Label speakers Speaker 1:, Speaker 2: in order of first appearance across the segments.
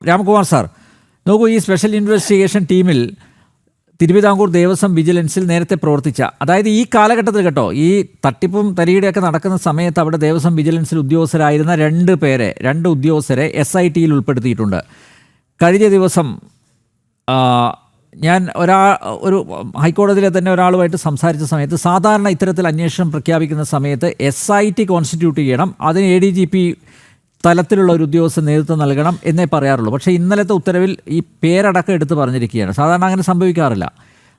Speaker 1: Ramkumar sir, നോക്കൂ, ഈ special investigation ടീമിൽ തിരുവിതാംകൂർ ദേവസ്വം വിജിലൻസിൽ നേരത്തെ പ്രവർത്തിച്ച, അതായത് ഈ കാലഘട്ടത്തിൽ കേട്ടോ, ഈ തട്ടിപ്പും തരികിടയൊക്കെ നടക്കുന്ന സമയത്ത് അവിടെ ദേവസ്വം വിജിലൻസിൽ ഉദ്യോഗസ്ഥരായിരുന്ന രണ്ട് ഉദ്യോഗസ്ഥരെ SITയിൽ ഉൾപ്പെടുത്തിയിട്ടുണ്ട്. കഴിഞ്ഞ ദിവസം ഞാൻ ഒരു ഹൈക്കോടതിയിലെ തന്നെ ഒരാളുമായിട്ട് സംസാരിച്ച സമയത്ത്, സാധാരണ ഇത്തരത്തിൽ അന്വേഷണം പ്രഖ്യാപിക്കുന്ന സമയത്ത് SIT കോൺസ്റ്റിറ്റ്യൂട്ട് ചെയ്യണം, അതിന് ADGP തലത്തിലുള്ള ഒരു ഉദ്യോഗസ്ഥ നേതൃത്വം നൽകണം എന്നേ പറയാറുള്ളൂ. പക്ഷേ ഇന്നലത്തെ ഉത്തരവിൽ ഈ പേരടക്കം എടുത്ത് പറഞ്ഞിരിക്കുകയാണ്. സാധാരണ അങ്ങനെ സംഭവിക്കാറില്ല.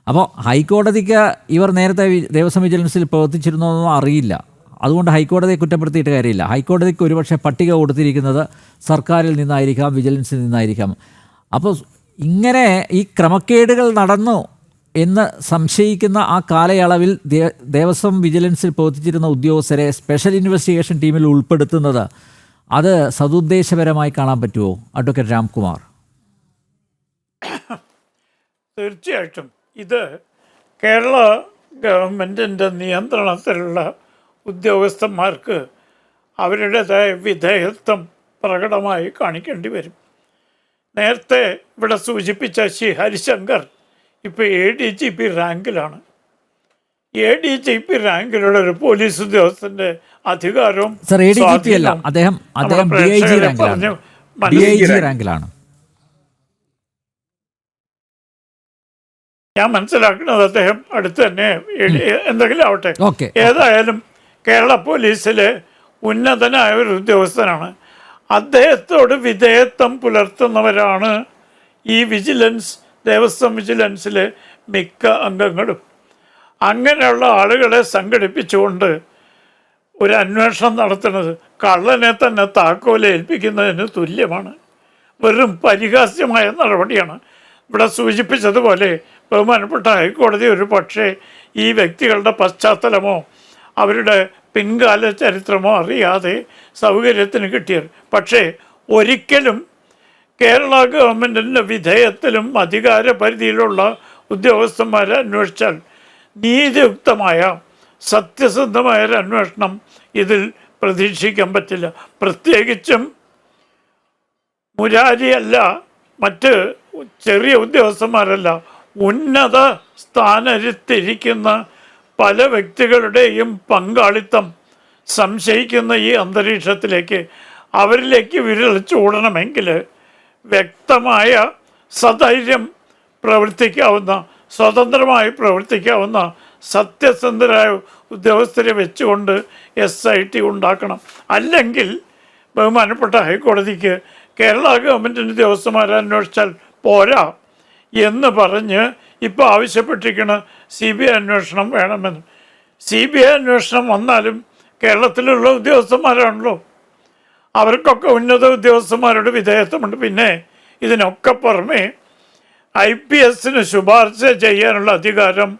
Speaker 1: അപ്പോൾ ഹൈക്കോടതിക്ക് ഇവർ നേരത്തെ ദേവസ്വം വിജിലൻസിൽ പ്രവർത്തിച്ചിരുന്നതൊന്നും അറിയില്ല. അതുകൊണ്ട് ഹൈക്കോടതിയെ കുറ്റപ്പെടുത്തിയിട്ട് കാര്യമില്ല. ഹൈക്കോടതിക്ക് ഒരുപക്ഷെ പട്ടിക കൊടുത്തിരിക്കുന്നത് സർക്കാരിൽ നിന്നായിരിക്കാം, വിജിലൻസിൽ നിന്നായിരിക്കാം. അപ്പോൾ ഇങ്ങനെ ഈ ക്രമക്കേടുകൾ നടന്നു എന്ന് സംശയിക്കുന്ന ആ കാലയളവിൽ ദേവസ്വം വിജിലൻസിൽ പ്രവർത്തിച്ചിരുന്ന ഉദ്യോഗസ്ഥരെ സ്പെഷ്യൽ ഇൻവെസ്റ്റിഗേഷൻ ടീമിൽ ഉൾപ്പെടുത്തുന്നത് അത് സതുദ്ദേശപരമായി കാണാൻ പറ്റുമോ, അഡ്വക്കേറ്റ് രാംകുമാർ?
Speaker 2: തീർച്ചയായിട്ടും ഇത് കേരള ഗവൺമെൻറ്റിൻ്റെ നിയന്ത്രണത്തിലുള്ള ഉദ്യോഗസ്ഥന്മാർക്ക് അവരുടേതായ വിധേയത്വം പ്രകടമായി കാണിക്കേണ്ടി വരും. നേരത്തെ ഇവിടെ സൂചിപ്പിച്ച ശ്രീ ഹരിശങ്കർ ഇപ്പോൾ ADGP റാങ്കിലാണ്. ADGP റാങ്കിലുള്ള ഒരു പോലീസ് ഉദ്യോഗസ്ഥന്റെ അധികാരവും ഞാൻ മനസ്സിലാക്കുന്നത് അദ്ദേഹം അടുത്ത് തന്നെ എന്തെങ്കിലും ആവട്ടെ. ഏതായാലും കേരള പോലീസിലെ ഉന്നതനായ ഒരു ഉദ്യോഗസ്ഥനാണ്. അദ്ദേഹത്തോട് വിധേയത്വം പുലർത്തുന്നവരാണ് ഈ ദേവസ്വം വിജിലൻസിലെ മിക്ക അംഗങ്ങളും. അങ്ങനെയുള്ള ആളുകളെ സംഘടിപ്പിച്ചുകൊണ്ട് ഒരു അന്വേഷണം നടത്തുന്നത് കള്ളനെ തന്നെ താക്കോൽ ഏൽപ്പിക്കുന്നതിന് തുല്യമാണ്. വെറും പരിഹാസ്യമായ നടപടിയാണ്. ഇവിടെ സൂചിപ്പിച്ചതുപോലെ ബഹുമാനപ്പെട്ട ഹൈക്കോടതി ഒരു പക്ഷേ ഈ വ്യക്തികളുടെ പശ്ചാത്തലമോ അവരുടെ പിൻകാല ചരിത്രമോ അറിയാതെ സൗകര്യത്തിന് കിട്ടിയത്. പക്ഷേ ഒരിക്കലും കേരള ഗവൺമെൻറ്റിൻ്റെ വിധേയത്തിലും അധികാര പരിധിയിലുള്ള ഉദ്യോഗസ്ഥന്മാരെ അന്വേഷിച്ചാൽ നീതിയുക്തമായ സത്യസന്ധമായ ഒരു അന്വേഷണം ഇതിൽ പ്രതീക്ഷിക്കാൻ പറ്റില്ല. പ്രത്യേകിച്ചും മുരാരിയല്ല, മറ്റ് ചെറിയ ഉദ്യോഗസ്ഥന്മാരല്ല, ഉന്നത സ്ഥാനത്തിരിക്കുന്ന പല വ്യക്തികളുടെയും പങ്കാളിത്തം സംശയിക്കുന്ന ഈ അന്തരീക്ഷത്തിലേക്ക് അവരിലേക്ക് വിരൽ ചൂടണമെങ്കിൽ വ്യക്തമായ സധൈര്യം പ്രവർത്തിക്കാവുന്ന, സ്വതന്ത്രമായി പ്രവർത്തിക്കാവുന്ന സത്യസന്ധരായ ഉദ്യോഗസ്ഥരെ വെച്ചുകൊണ്ട് SIT ഉണ്ടാക്കണം. അല്ലെങ്കിൽ ബഹുമാനപ്പെട്ട ഹൈക്കോടതിക്ക് കേരള ഗവൺമെൻറ്റിൻ്റെ ഉദ്യോഗസ്ഥന്മാരെ അന്വേഷിച്ചാൽ പോരാ എന്ന് പറഞ്ഞ് ഇപ്പോൾ ആവശ്യപ്പെട്ടിരിക്കുന്ന CBI അന്വേഷണം വേണമെന്ന്. CBI അന്വേഷണം വന്നാലും കേരളത്തിലുള്ള ഉദ്യോഗസ്ഥന്മാരാണല്ലോ, അവർക്കൊക്കെ ഉന്നത ഉദ്യോഗസ്ഥന്മാരുടെ വിധേയത്വമുണ്ട്. പിന്നെ ഇതിനൊക്കെ പുറമെ IPSന് ശുപാർശ ചെയ്യാനുള്ള അധികാരം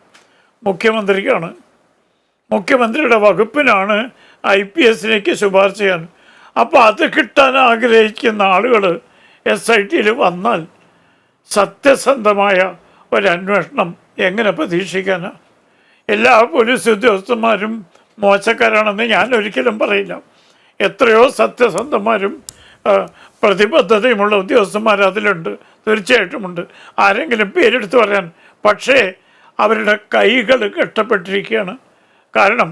Speaker 2: മുഖ്യമന്ത്രിക്കാണ്. മുഖ്യമന്ത്രിയുടെ വകുപ്പിനാണ് IPSലേക്ക് ശുപാർശ ചെയ്യാൻ. അപ്പോൾ അത് കിട്ടാൻ ആഗ്രഹിക്കുന്ന ആളുകൾ SITയിൽ വന്നാൽ സത്യസന്ധമായ ഒരന്വേഷണം എങ്ങനെ പ്രതീക്ഷിക്കാനാണ്? എല്ലാ പോലീസ് ഉദ്യോഗസ്ഥന്മാരും മോശക്കാരാണെന്ന് ഞാൻ ഒരിക്കലും പറയില്ല. എത്രയോ സത്യസന്ധന്മാരും പ്രതിബദ്ധതയുമുള്ള ഉദ്യോഗസ്ഥന്മാർ അതിലുണ്ട്, തീർച്ചയായിട്ടുമുണ്ട്. ആരെങ്കിലും പേരെടുത്ത് പറയാൻ. പക്ഷേ അവരുടെ കൈകൾ കെട്ടപ്പെട്ടിരിക്കുകയാണ്. കാരണം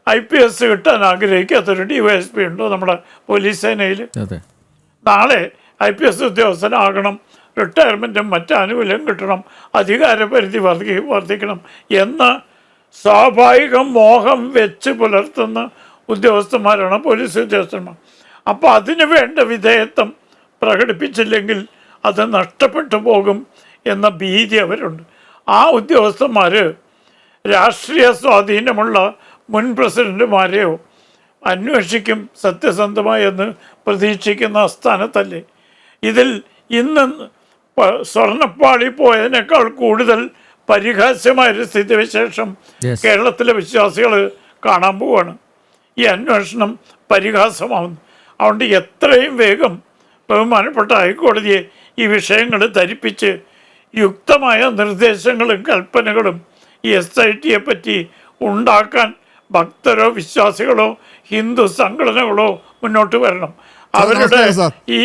Speaker 2: IPS കിട്ടാൻ ആഗ്രഹിക്കാത്തൊരു DYSP ഉണ്ടോ നമ്മുടെ പോലീസ് സേനയിൽ? നാളെ IPS ഉദ്യോഗസ്ഥനാകണം, റിട്ടയർമെൻറ്റും മറ്റ് ആനുകൂല്യം കിട്ടണം, അധികാരപരിധി വർദ്ധിക്കണം എന്ന് സ്വാഭാവിക മോഹം വെച്ച് പുലർത്തുന്ന ഉദ്യോഗസ്ഥന്മാരാണ് പോലീസ് ഉദ്യോഗസ്ഥന്മാർ. അപ്പോൾ അതിന് വേണ്ട വിധേയത്വം പ്രകടിപ്പിച്ചില്ലെങ്കിൽ അത് നഷ്ടപ്പെട്ടു പോകും എന്ന ഭീതി അവരുണ്ട്. ആ ഉദ്യോഗസ്ഥന്മാർ രാഷ്ട്രീയ സ്വാധീനമുള്ള മുൻ പ്രസിഡന്റുമാരെയോ അന്വേഷിക്കും സത്യസന്ധമായെന്ന് പ്രതീക്ഷിക്കുന്ന സ്ഥാനത്തല്ലേ. ഇതിൽ ഇന്ന് സ്വർണ്ണപ്പാളി പോയതിനേക്കാൾ കൂടുതൽ പരിഹാസ്യമായൊരു സ്ഥിതിവിശേഷം കേരളത്തിലെ വിശ്വാസികൾ കാണാൻ പോവുകയാണ്. ഈ അന്വേഷണം പരിഹാസമാവുന്നു. അതുകൊണ്ട് എത്രയും വേഗം ബഹുമാനപ്പെട്ട ഹൈക്കോടതിയെ ഈ വിഷയങ്ങൾ ധരിപ്പിച്ച് യുക്തമായ നിർദ്ദേശങ്ങളും കൽപ്പനകളും ഈ SITയെ പറ്റി ഉണ്ടാക്കാൻ ഭക്തരോ വിശ്വാസികളോ ഹിന്ദു സംഘടനകളോ മുന്നോട്ട് വരണം. അവരുടെ ഈ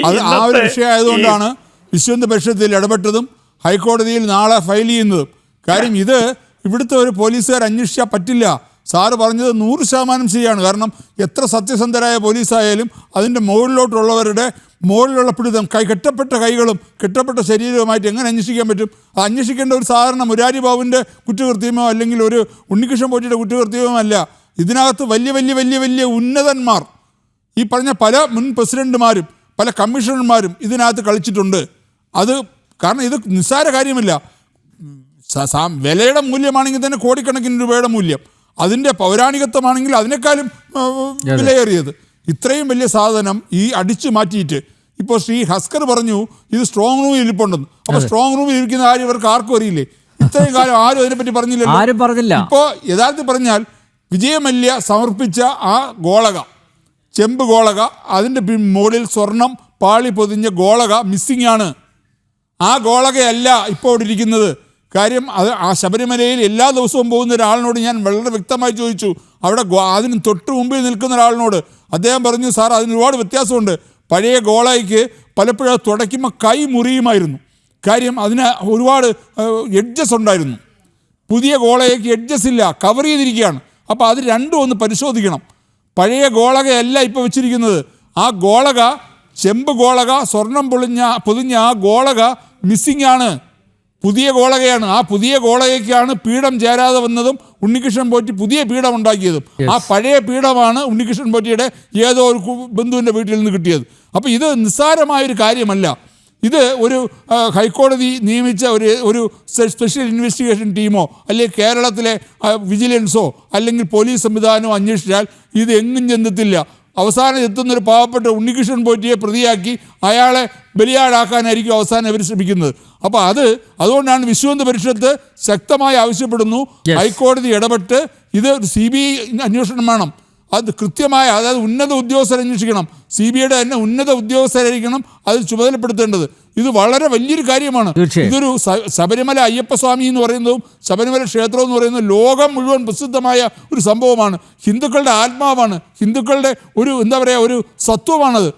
Speaker 3: വിശ്വ പരിഷത്തിൽ ഇടപെട്ടതും ഹൈക്കോടതിയിൽ നാളെ ഫയൽ ചെയ്യുന്നതും. കാര്യം ഇത് ഇവിടുത്തെ ഒരു പോലീസുകാർ അന്വേഷിച്ചാൽ പറ്റില്ല. സാറ് പറഞ്ഞത് 100% ശരിയാണ്. കാരണം എത്ര സത്യസന്ധരായ പോലീസായാലും അതിൻ്റെ മുകളിലോട്ടുള്ളവരുടെ മുകളിലുള്ള പിടുത്തം, കെട്ടപ്പെട്ട കൈകളും കെട്ടപ്പെട്ട ശരീരവുമായിട്ട് എങ്ങനെ അന്വേഷിക്കാൻ പറ്റും? അത് അന്വേഷിക്കേണ്ട ഒരു സാധാരണ മുരാരി ബാബുവിൻ്റെ കുറ്റകൃത്യമോ അല്ലെങ്കിൽ ഒരു ഉണ്ണികൃഷ്ണൻ പോറ്റിയുടെ കുറ്റകൃത്യമോ അല്ല. ഇതിനകത്ത് വലിയ വലിയ വലിയ വലിയ ഉന്നതന്മാർ, ഈ പറഞ്ഞ പല മുൻ പ്രസിഡന്റുമാരും പല കമ്മീഷണർമാരും ഇതിനകത്ത് കളിച്ചിട്ടുണ്ട്. അത് കാരണം ഇത് നിസ്സാര കാര്യമല്ല. വിലയുടെ മൂല്യമാണെങ്കിൽ തന്നെ കോടിക്കണക്കിന് രൂപയുടെ മൂല്യം, അതിൻ്റെ പൗരാണികത്വമാണെങ്കിൽ അതിനേക്കാളും വിലയേറിയത്. ഇത്രയും വലിയ സാധനം ഈ അടിച്ചു മാറ്റിയിട്ട് ഇപ്പോൾ ശ്രീ ഹസ്കർ പറഞ്ഞു ഇത് സ്ട്രോങ് റൂമിൽ ഇരിപ്പുണ്ടെന്ന്. അപ്പോൾ സ്ട്രോങ് റൂമിൽ ഇരിക്കുന്ന കാര്യം ഇവർക്ക് ആർക്കും അറിയില്ലേ? ഇത്രയും കാലം ആരും അതിനെപ്പറ്റി പറഞ്ഞില്ലല്ലോ. ഇപ്പോൾ യഥാർത്ഥത്തിൽ പറഞ്ഞാൽ വിജയമല്യ സമർപ്പിച്ച ആ ഗോളക, ചെമ്പ് ഗോളക, അതിൻ്റെ മുകളിൽ സ്വർണം പാളി പൊതിഞ്ഞ ഗോളക മിസ്സിംഗ് ആണ്. ആ ഗോളകയല്ല ഇപ്പോൾ അവിടെ ഇരിക്കുന്നത്. കാര്യം അത് ആ ശബരിമലയിൽ എല്ലാ ദിവസവും പോകുന്ന ഒരാളിനോട് ഞാൻ വളരെ വ്യക്തമായി ചോദിച്ചു, അവിടെ അതിന് തൊട്ട് മുമ്പിൽ നിൽക്കുന്ന ഒരാളിനോട്. അദ്ദേഹം പറഞ്ഞു, സാർ അതിന് ഒരുപാട് വ്യത്യാസമുണ്ട്. പഴയ ഗോളയ്ക്ക് പലപ്പോഴും തുടയ്ക്കുമ്പോൾ കൈ മുറിയുമായിരുന്നു. കാര്യം അതിന് ഒരുപാട് എഡ്ജസ് ഉണ്ടായിരുന്നു. പുതിയ ഗോളയ്ക്ക് എഡ്ജസ് ഇല്ല, കവർ ചെയ്തിരിക്കുകയാണ്. അപ്പോൾ അത് രണ്ടും ഒന്ന് പരിശോധിക്കണം. പഴയ ഗോളകയല്ല ഇപ്പോൾ വെച്ചിരിക്കുന്നത്. ആ ഗോളക, ചെമ്പ് ഗോളക, സ്വർണം പൊതിഞ്ഞ ആ ഗോളക മിസ്സിംഗ് ആണ്. പുതിയ ഗോളകയാണ്. ആ പുതിയ ഗോളകയ്ക്കാണ് പീഠം ചേരാതെ വന്നതും ഉണ്ണികൃഷ്ണൻ പോറ്റി പുതിയ പീഠം ഉണ്ടാക്കിയതും. ആ പഴയ പീഠമാണ് ഉണ്ണികൃഷ്ണൻ പോറ്റിയുടെ ഏതോ ഒരു ബന്ധുവിൻ്റെ വീട്ടിൽ നിന്ന് കിട്ടിയത്. അപ്പോൾ ഇത് നിസ്സാരമായൊരു കാര്യമല്ല. ഇത് ഒരു ഹൈക്കോടതി നിയമിച്ച ഒരു സ്പെഷ്യൽ ഇൻവെസ്റ്റിഗേഷൻ ടീമോ അല്ലെങ്കിൽ കേരളത്തിലെ വിജിലൻസോ അല്ലെങ്കിൽ പോലീസ് സംവിധാനമോ അന്വേഷിച്ചാൽ ഇത് എങ്ങും ചെന്നെത്തില്ല. അവസാനം എത്തുന്നൊരു പാവപ്പെട്ട ഉണ്ണികൃഷ്ണൻ പോറ്റിയെ പ്രതിയാക്കി അയാളെ ബലിയാടാക്കാനായിരിക്കും അവസാനം അവർ ശ്രമിക്കുന്നത്. അപ്പോൾ അതുകൊണ്ടാണ് വിശ്വ പരിഷത്ത് ശക്തമായി ആവശ്യപ്പെടുന്നു, ഹൈക്കോടതി ഇടപെട്ട് ഇത് CBI അന്വേഷണം വേണം. അത് കൃത്യമായ, അതായത് ഉന്നത ഉദ്യോഗസ്ഥർ അന്വേഷിക്കണം. CBIയുടെ തന്നെ ഉന്നത ഉദ്യോഗസ്ഥരായിരിക്കണം അതിൽ ചുമതലപ്പെടുത്തേണ്ടത്. ഇത് വളരെ വലിയൊരു കാര്യമാണ്. ഇതൊരു ശബരിമല അയ്യപ്പസ്വാമി എന്ന് പറയുന്നതും ശബരിമല ക്ഷേത്രം എന്ന് പറയുന്നത് ലോകം മുഴുവൻ പ്രസിദ്ധമായ ഒരു സംഭവമാണ്. ഹിന്ദുക്കളുടെ ആത്മാവാണ്, ഹിന്ദുക്കളുടെ ഒരു എന്താ പറയുക ഒരു സത്വമാണത്.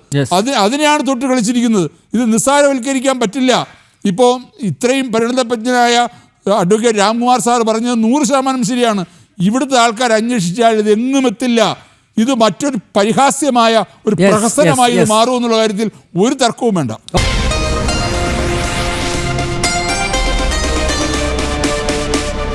Speaker 3: അതിനെയാണ് തൊട്ട് കളിച്ചിരിക്കുന്നത്. ഇത് നിസ്സാരവൽക്കരിക്കാൻ പറ്റില്ല. ഇപ്പോൾ ഇത്രയും പരിണതപ്രജ്ഞനായ അഡ്വക്കേറ്റ് രാംകുമാർ സാർ പറഞ്ഞത് 100% ശരിയാണ്. ഇവിടുത്തെ ആൾക്കാർ അന്വേഷിച്ചാൽ ഇത് എങ്ങും എത്തില്ല. ഇത് മറ്റൊരു പരിഹാസ്യമായ ഒരു പ്രഹസനമായി മാറുമെന്നുള്ള കാര്യത്തിൽ ഒരു തർക്കവും വേണ്ട.